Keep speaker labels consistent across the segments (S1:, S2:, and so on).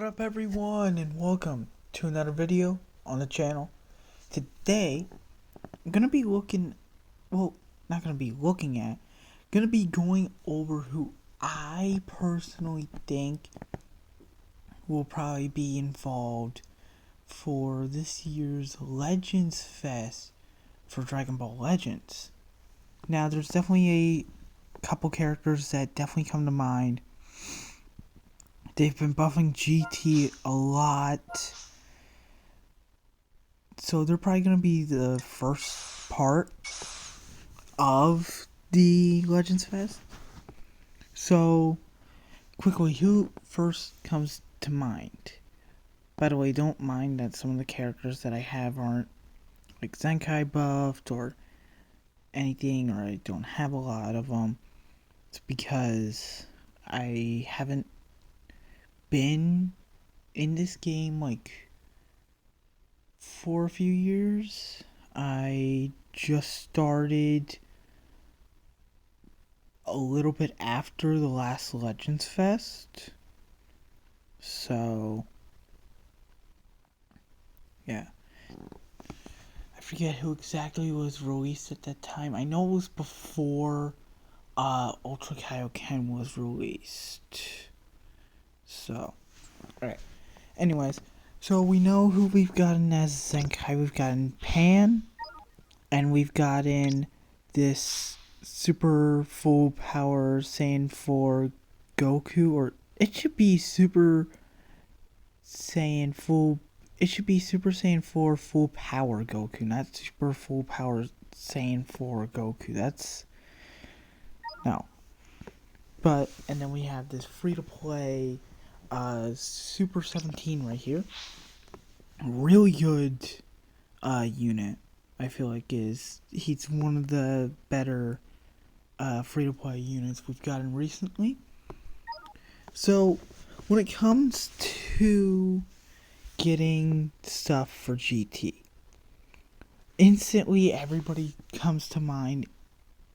S1: up everyone, and welcome to another video on the channel. Today I'm gonna be not gonna be looking at, gonna be going over who I personally think will probably be involved for this year's Legends Fest for Dragon Ball Legends. Now there's definitely a couple characters that definitely come to mind. They've been buffing GT a lot, so they're probably going to be the first part of the Legends Fest. So, quickly, who first comes to mind? By the way, don't mind that some of the characters that I have aren't like Zenkai buffed or anything, or I don't have a lot of them. It's because I haven't been in this game like for a few years. I just started a little bit after the last Legends Fest. So, yeah. I forget who exactly was released at that time. I know it was before Ultra Kaioken was released. So, alright. Anyways, so we know who we've gotten as Zenkai. We've gotten Pan, and we've gotten this super full power Saiyan 4 Goku, or it should be Super Saiyan full. It should be Super Saiyan 4 full power Goku, not Super full power Saiyan 4 Goku. That's no. But and then we have this free to play Super 17 right here. Really good unit. I feel like he's one of the better free to play units we've gotten recently. So when it comes to getting stuff for GT, instantly everybody comes to mind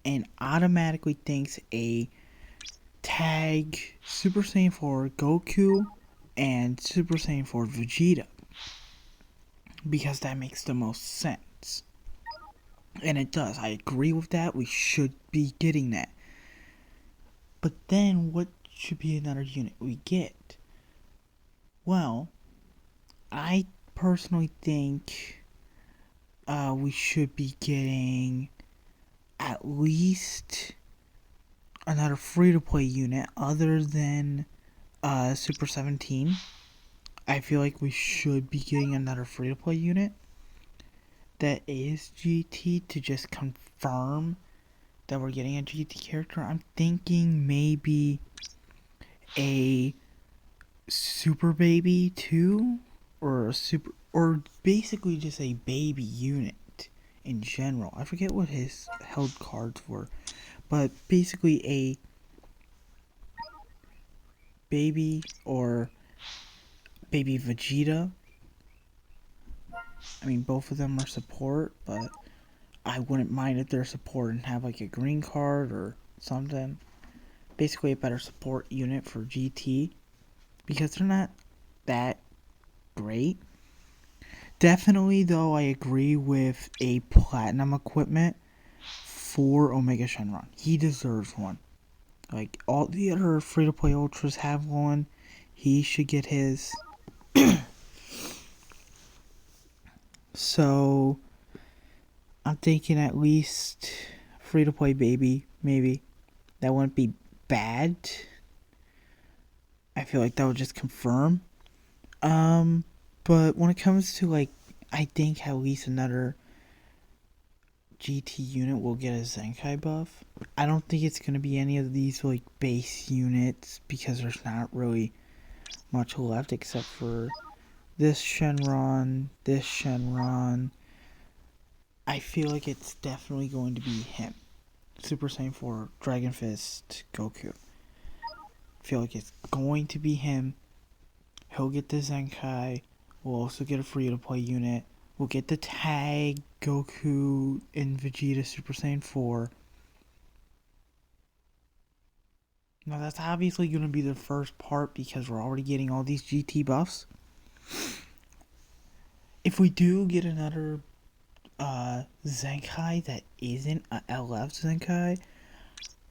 S1: and automatically thinks a tag Super Saiyan 4 Goku and Super Saiyan 4 Vegeta, because that makes the most sense. And it does. I agree with that. We should be getting that. But then what should be another unit we get? Well, I personally think we should be getting at least another free-to-play unit other than Super 17. I feel like we should be getting another free-to-play unit that is GT to just confirm that we're getting a GT character. I'm thinking maybe a Super Baby 2 or basically just a baby unit in general. I forget what his held cards were, but basically a baby or baby Vegeta. I mean, both of them are support, but I wouldn't mind if they're support and have like a green card or something. Basically a better support unit for GT, because they're not that great. Definitely though, I agree with a platinum equipment for Omega Shenron. He deserves one. Like all the other free to play ultras have one. He should get his. So I'm thinking at least free to play baby, maybe. That wouldn't be bad. I feel like that would just confirm. But when it comes to like, I think at least another GT unit will get a Zenkai buff. I don't think it's gonna be any of these like base units, because there's not really much left except for this Shenron, this Shenron. I feel like it's definitely going to be him. Super Saiyan 4 Dragon Fist Goku. I feel like it's going to be him. He'll get the Zenkai. We'll also get a free to play unit. We'll get the tag Goku and Vegeta Super Saiyan 4. Now that's obviously going to be the first part because we're already getting all these GT buffs. If we do get another Zenkai that isn't a LF Zenkai,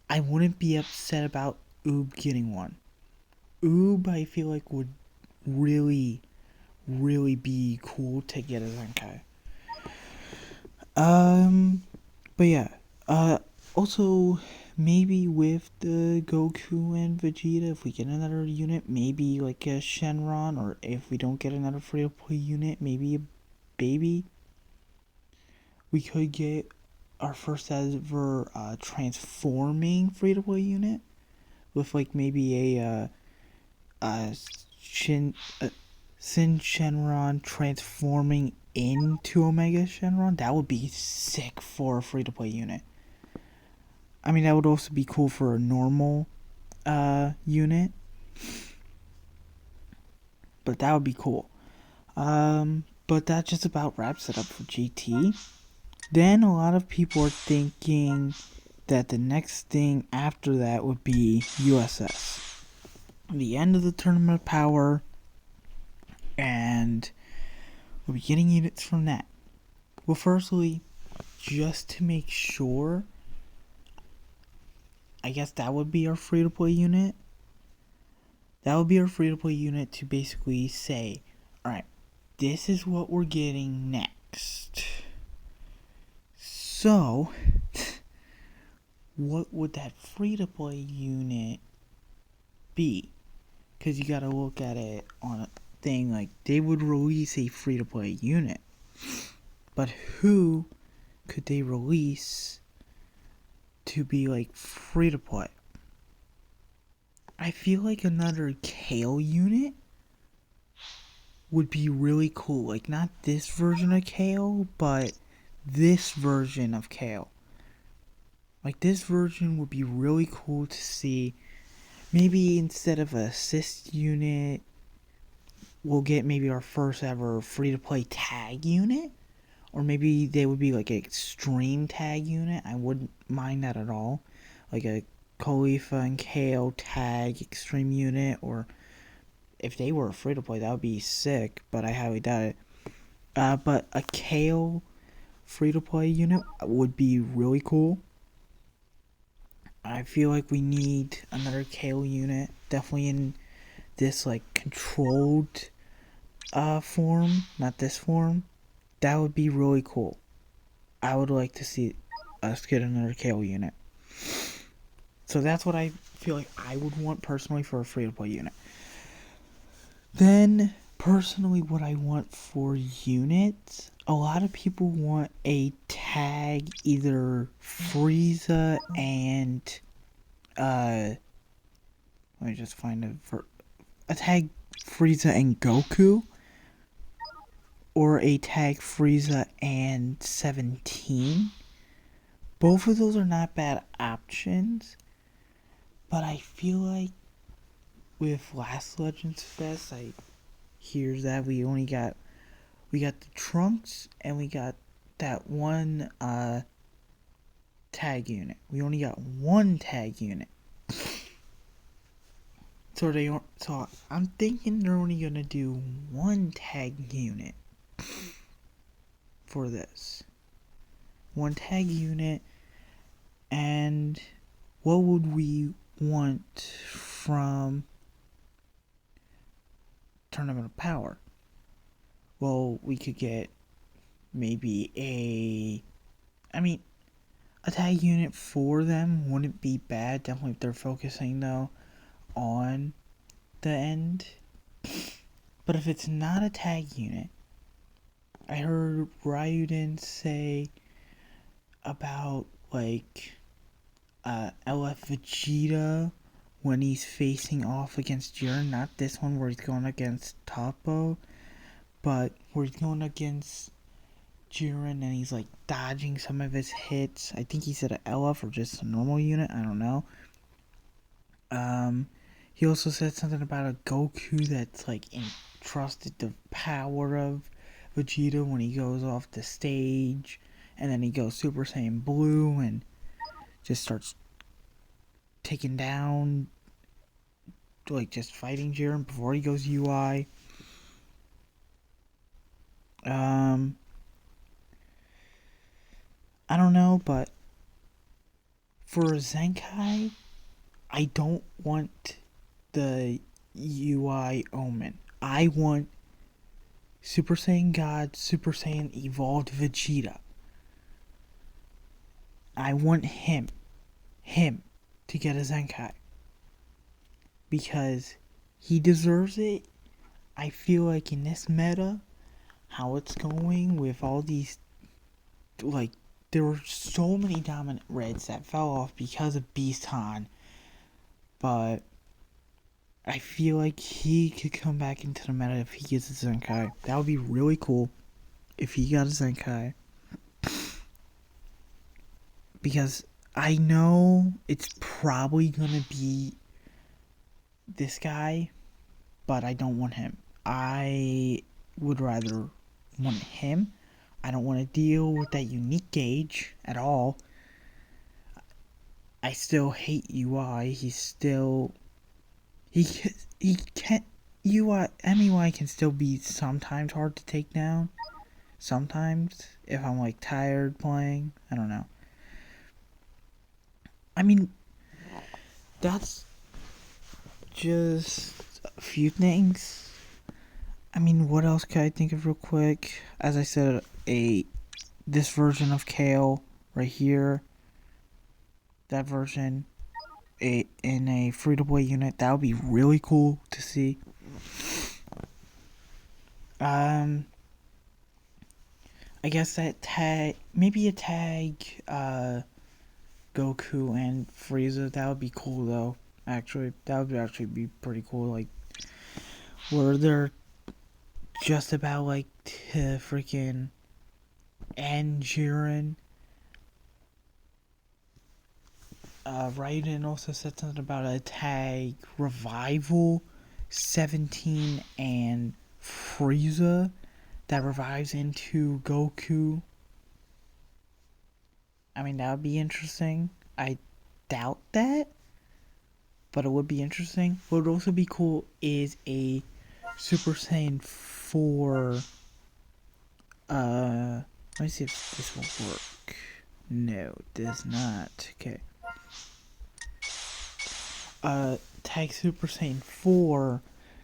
S1: I wouldn't be upset about Oob getting one. Oob, I feel like would really, really be cool to get a Zenkai. But yeah. Also, maybe with the Goku and Vegeta, if we get another unit, maybe like a Shenron, or if we don't get another free-to-play unit, maybe a baby. We could get our first ever transforming free-to-play unit with like maybe a Shin Sin Shenron transforming into Omega Shenron. That would be sick for a free-to-play unit. I mean, that would also be cool for a normal unit, but that would be cool. But that just about wraps it up for GT. Then a lot of people are thinking that the next thing after that would be USS. The end of the Tournament of Power, and we'll be getting units from that. Well, firstly, just to make sure, I guess that would be our free-to-play unit. That would be our free-to-play unit to basically say, alright, this is what we're getting next. So, what would that free-to-play unit be? Because you gotta look at it on a thing like, they would release a free-to-play unit. But who could they release to be like free-to-play? I feel like another Kale unit would be really cool. Like, not this version of Kale, but this version of Kale. Like, this version would be really cool to see. Maybe instead of an assist unit, we'll get maybe our first ever free-to-play tag unit. Or maybe they would be like an extreme tag unit. I wouldn't mind that at all. Like a Khalifa and Kale tag extreme unit, or if they were free to play, that would be sick, but I highly doubt it. But a Kale free to play unit would be really cool. I feel like we need another Kale unit, definitely in this like controlled form, not this form. That would be really cool. I would like to see us get another Kale unit. So that's what I feel like I would want personally for a free-to-play unit. Then, personally, what I want for units, a lot of people want a tag either Frieza and, let me just find a tag Frieza and Goku, or a tag Frieza and 17. Both of those are not bad options, but I feel like with Last Legends Fest, I hear that we got the Trunks and we got that one tag unit. We only got one tag unit. So I'm thinking they're only gonna do one tag unit for this. One tag unit, and what would we want from Tournament of Power? Well, we could get maybe a tag unit for them wouldn't be bad. Definitely if they're focusing though on the end. But if it's not a tag unit, I heard Ryuden say about like LF Vegeta when he's facing off against Jiren. Not this one where he's going against Toppo, but where he's going against Jiren and he's like dodging some of his hits. I think he said an LF or just a normal unit. I don't know. He also said something about a Goku that's like entrusted the power of Vegeta when he goes off the stage, and then he goes Super Saiyan Blue and just starts taking down like just fighting Jiren before he goes UI. I don't know, but for Zenkai, I don't want the UI Omen. I want Super Saiyan God, Super Saiyan Evolved Vegeta. I want him to get a Zenkai. Because he deserves it. I feel like in this meta, how it's going with all these, like, there were so many dominant reds that fell off because of Beaston. But I feel like he could come back into the meta if he gets a Zenkai. That would be really cool if he got a Zenkai. Because I know it's probably gonna be this guy, but I don't want him. I would rather want him. I don't want to deal with that unique gauge at all. I still hate UI. He can't. MEY can still be sometimes hard to take down. Sometimes, if I'm like tired playing, I don't know. I mean, that's just a few things. I mean, what else can I think of real quick? As I said, this version of Kale right here, that version, in a free-to-play unit, that would be really cool to see. I guess that maybe a tag, Goku and Frieza, that would be cool though. Actually, that would actually be pretty cool. Like, where they're just about like to freaking end Jiren. Raiden also said something about a tag Revival 17 and Frieza that revives into Goku. I mean, that would be interesting. I doubt that, but it would be interesting. What would also be cool is a Super Saiyan 4. Let me see if this will work. No, it does not. Okay. Tag Super Saiyan 4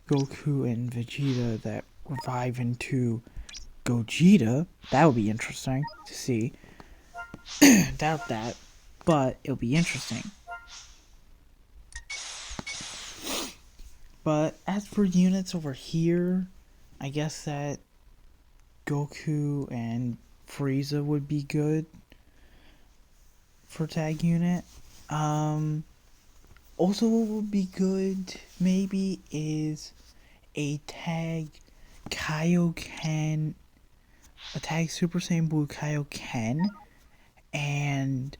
S1: Goku and Vegeta that revive into Gogeta. That would be interesting to see. Doubt that, but it'll be interesting. But as for units over here, I guess that Goku and Frieza would be good for tag unit. Also what would be good maybe is a tag Kaioken, a tag Super Saiyan Blue Kaioken and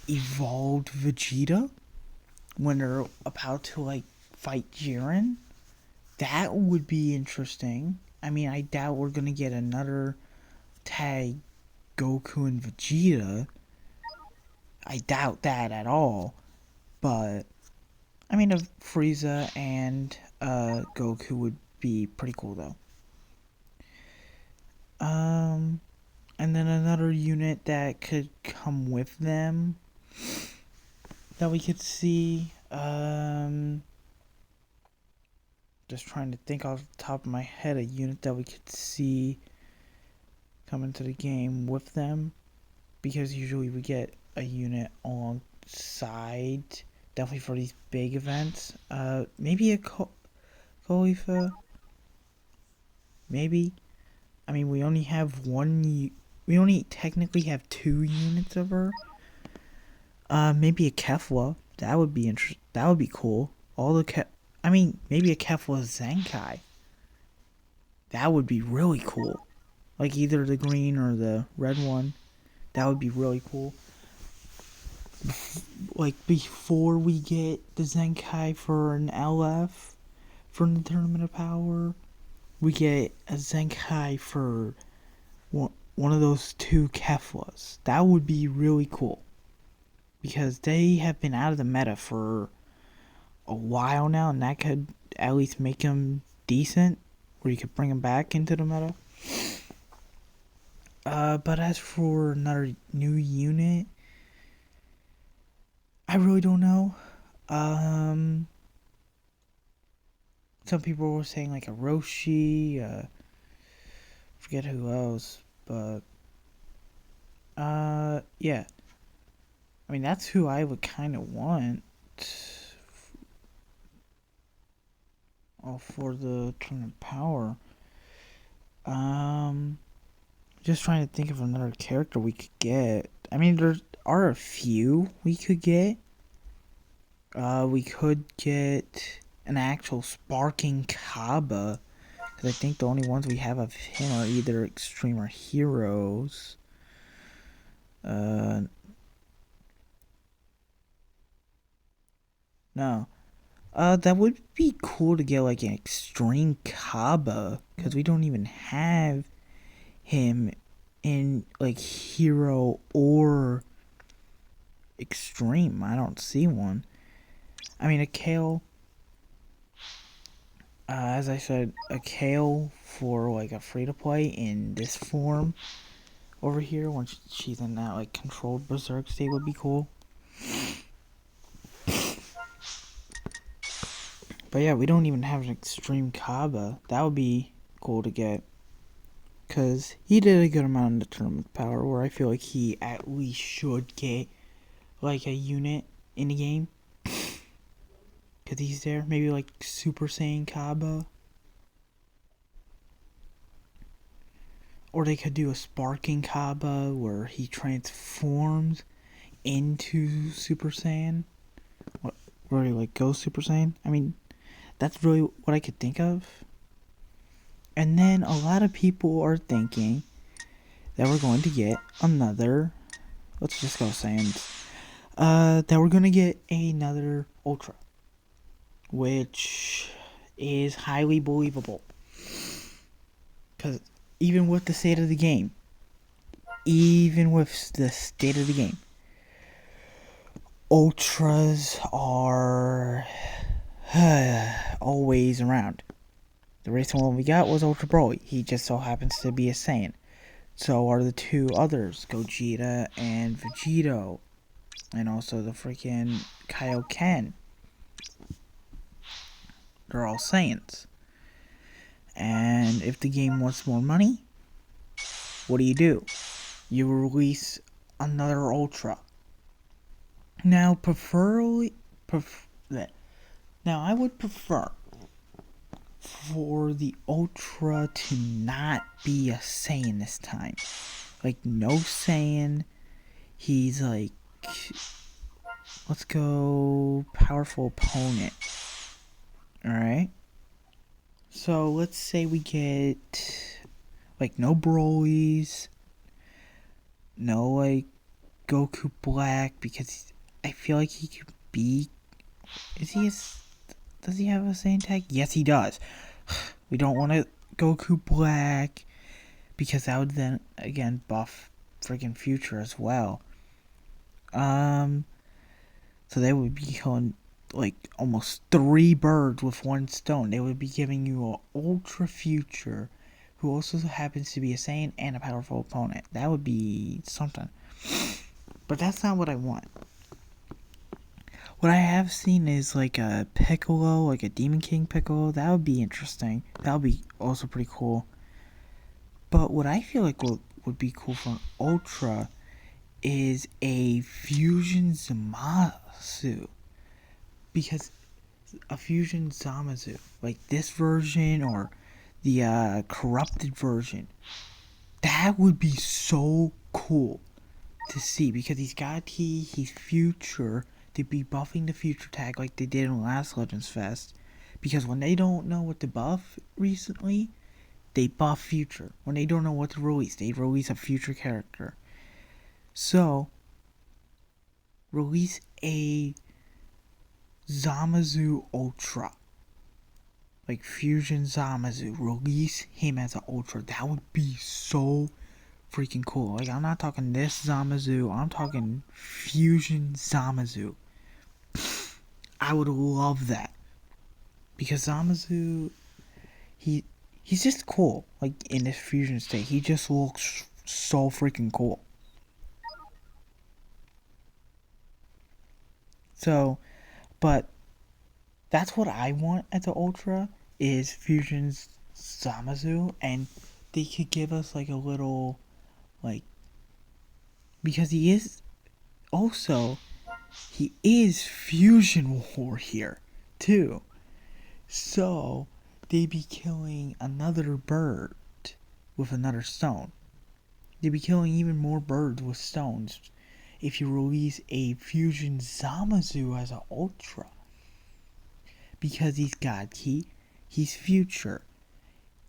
S1: Evolved Vegeta when they're about to like fight Jiren. That would be interesting. I mean, I doubt we're gonna get another tag Goku and Vegeta. I doubt that at all. But I mean, if Frieza and Goku would be pretty cool though. And then another unit that could come with them that we could see. Just trying to think off the top of my head a unit that we could see come into the game with them, because usually we get a unit alongside, definitely for these big events. Maybe a Khalifa. Maybe. I mean, we only have we only technically have 2 units of her. Maybe a Kefla. That would be that would be cool. Maybe a Kefla Zenkai. That would be really cool. Like either the green or the red one. That would be really cool. Like before we get the Zenkai for an LF from the Tournament of Power, we get a Zenkai for one of those 2 Keflas. That would be really cool. Because they have been out of the meta for a while now, and that could at least make him decent, where you could bring him back into the meta. But as for another new unit, I really don't know. Some people were saying like a Roshi, forget who else, but yeah. I mean, that's who I would kind of want for the tournament power. Just trying to think of another character we could get. I mean, there are a few we could get. We could get an actual Sparking Kaba, because I think the only ones we have of him are either Extreme or Heroes. No. That would be cool to get like an Extreme Kaba, because we don't even have him in like Hero or Extreme. I don't see one. I mean, a Kale, as I said, a Kale for like a free to play in this form over here, once she's in that like controlled berserk state, would be cool. But yeah, we don't even have an Extreme Kaba. That would be cool to get, because he did a good amount in the tournament power, where I feel like he at least should get like a unit in the game, because he's there. Maybe like Super Saiyan Kaba, or they could do a Sparking Kaba where he transforms into Super Saiyan, where he like goes Super Saiyan. I mean, that's really what I could think of. And then a lot of people are thinking that we're going to get another, let's just go Saiyans, that we're going to get another Ultra, which is highly believable. Because even with the state of the game, Ultras are always around. The recent one we got was Ultra Broly. He just so happens to be a Saiyan. So are the two others, Gogeta and Vegito. And also the freaking Kaioken. They're all Saiyans. And if the game wants more money, what do? You release another Ultra. Now, now I would prefer for the Ultra to not be a Saiyan this time. Like, no Saiyan. He's like, let's go powerful opponent. Alright? So, let's say we get, like, no Broly's, no, like, Goku Black, because I feel like he could be, does he have a Saiyan tag? Yes, he does. We don't want to Goku Black, because that would then, again, buff freaking Future as well. So they would be killing, like, almost 3 birds with 1 stone. They would be giving you an Ultra Future, who also happens to be a Saiyan and a powerful opponent. That would be something. But that's not what I want. What I have seen is like a Piccolo, like a Demon King Piccolo. That would be interesting. That would be also pretty cool. But what I feel like would be cool for an Ultra is a Fusion Zamazu. Because a Fusion Zamazu, like this version or the corrupted version, that would be so cool to see, because he's Future to be buffing the Future tag like they did in last Legends Fest. Because when they don't know what to buff recently, they buff Future. When they don't know what to release, they release a Future character. So, release a Zamazu Ultra. Like Fusion Zamazu. Release him as an Ultra. That would be so freaking cool. Like, I'm not talking this Zamazu. I'm talking Fusion Zamazu. I would love that. Because Zamazu, he's just cool. Like, in this fusion state, he just looks so freaking cool. So, but that's what I want at the Ultra, is Fusion's Zamazu, and they could give us like a little, like, because he is Fusion War here too. So they'd be killing another bird with another stone. They'd be killing even more birds with stones if you release a Fusion Zamazu as an Ultra. Because he's God Key, he's future.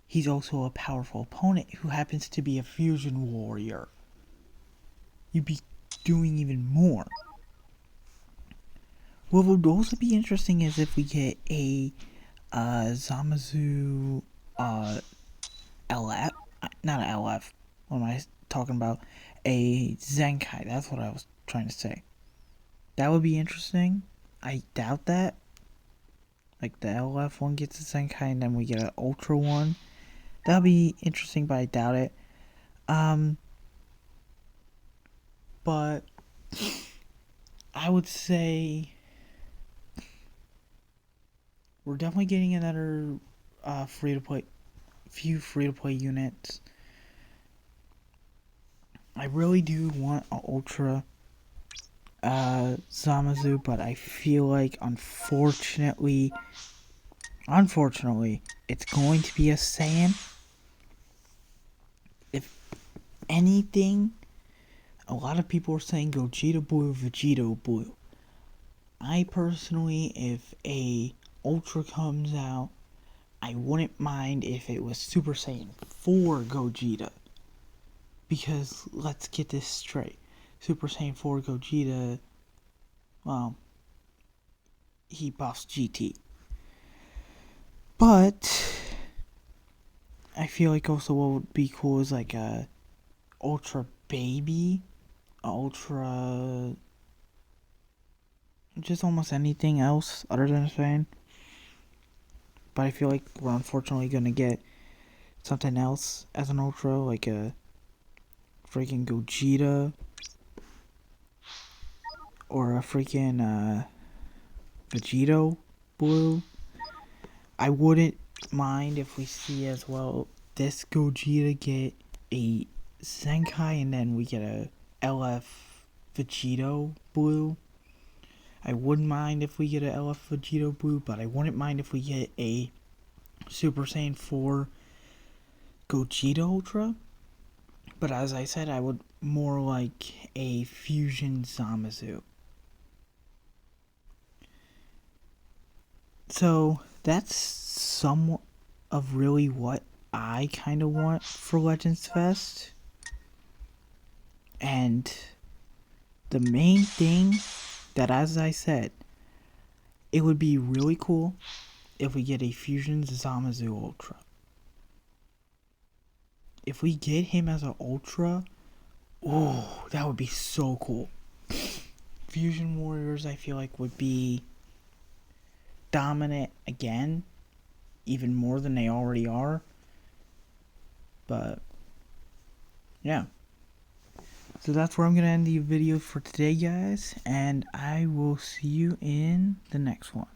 S1: He's also a powerful opponent who happens to be a fusion warrior. You'd be doing even more. What would also be interesting is if we get a Zamazu LF, not an LF. What am I talking about? A Zenkai. That's what I was trying to say. That would be interesting. I doubt that. Like the LF one gets a Zenkai and then we get an Ultra one. That'll be interesting, but I doubt it. But I would say we're definitely getting another few free to play units. I really do want an Ultra Zamazu, but I feel like unfortunately, it's going to be a Saiyan. If anything, a lot of people are saying Gogeta Blue, Vegeta Blue. I personally, if a Ultra comes out, I wouldn't mind if it was Super Saiyan 4 Gogeta. Because, let's get this straight. Super Saiyan 4 Gogeta, well, he buffs GT. But I feel like also what would be cool is like a Ultra Baby, Ultra, just almost anything else other than a Saiyan. But I feel like we're unfortunately gonna get something else as an Ultra, like a freaking Gogeta or a freaking Vegito Blue. I wouldn't mind if we see as well this Gogeta get a Zenkai and then we get a LF Vegito Blue. I wouldn't mind if we get a LF Vegito Blue, but I wouldn't mind if we get a Super Saiyan 4 Gogeta Ultra. But as I said, I would more like a Fusion Zamazu. So that's somewhat of really what I kind of want for Legends Fest. And the main thing that, as I said, it would be really cool if we get a Fusion Zamazu Ultra. If we get him as an Ultra, oh, that would be so cool. Fusion Warriors, I feel like, would be dominant again, even more than they already are. But yeah, so that's where I'm gonna end the video for today, guys, and I will see you in the next one.